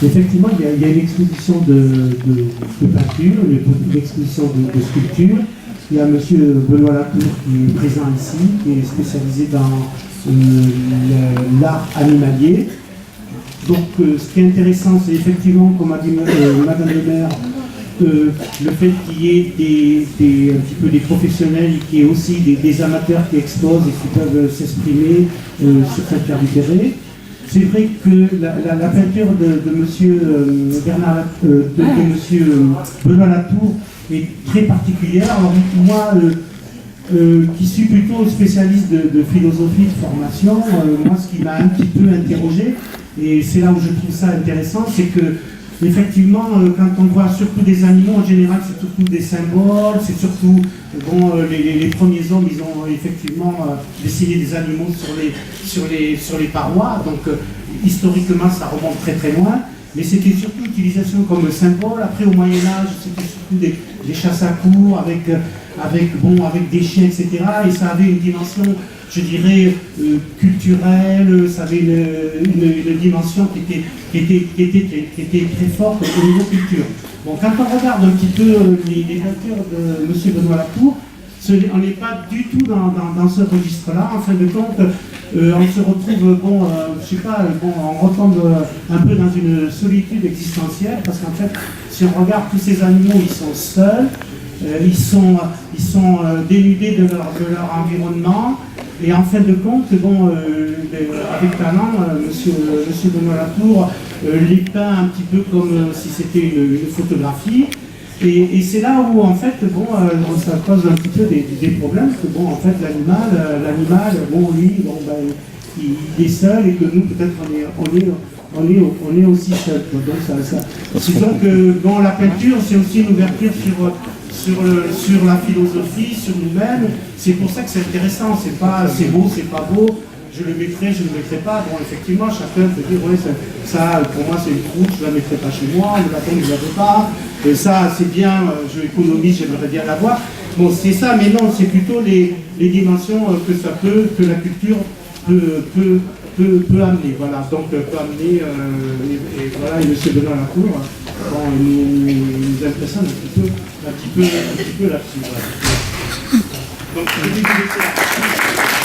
Effectivement, il y a une exposition de peinture, une exposition de sculpture. Il y a M. Benoît Latour qui est présent ici, qui est spécialisé dans l'art animalier. Donc, ce qui est intéressant, c'est effectivement, comme a dit Madame le maire, le fait qu'il y ait un petit peu des professionnels, qu'il y ait aussi des amateurs qui exposent et qui peuvent s'exprimer sur cette terre libérée. C'est vrai que la peinture de M. Benoît Latour est très particulière. Alors moi, qui suis plutôt spécialiste de philosophie, de formation, moi ce qui m'a un petit peu interrogé, et c'est là où je trouve ça intéressant, c'est que effectivement, quand on voit surtout des animaux, en général, c'est surtout des symboles, c'est surtout, bon, les premiers hommes, ils ont effectivement dessiné des animaux sur les parois, donc historiquement, ça remonte très très loin, mais c'était surtout l'utilisation comme symbole. Après, au Moyen-Âge, c'était surtout des chasses à courre avec des chiens, etc. Et ça avait une dimension, je dirais, culturelle, ça avait une dimension qui était très forte au niveau culture. Bon, quand on regarde un petit peu les peintures de M. Benoît Latour, on n'est pas du tout dans ce registre-là. En fin de compte, on se retrouve, on retombe un peu dans une solitude existentielle, parce qu'en fait, si on regarde tous ces animaux, ils sont seuls, ils sont dénudés de leur environnement, et en fin de compte, avec talent, monsieur Benoît Latour les peint un petit peu comme si c'était une photographie. Et c'est là où, en fait, ça cause un petit peu des problèmes, parce que, en fait, l'animal, lui, il est seul, et que nous, peut-être, on est aussi seul. Disons que, la peinture, c'est aussi une ouverture sur la philosophie, sur nous-mêmes. C'est pour ça que c'est intéressant. C'est pas, c'est beau, c'est pas beau. Je le mettrai, je ne le mettrai pas. Bon, effectivement, chacun peut dire, ouais, ça, pour moi, c'est une croûte, je ne la mettrai pas chez moi, le lapin, je ne la veux pas. Et ça, c'est bien, je économise, j'aimerais bien l'avoir. Bon, c'est ça, mais non, c'est plutôt les dimensions que la culture peut amener. Voilà, donc peut amener, et voilà, et M. Benoît Latour, il nous impressionne un petit peu là-dessus. Voilà. Donc, je vais vous laisser là.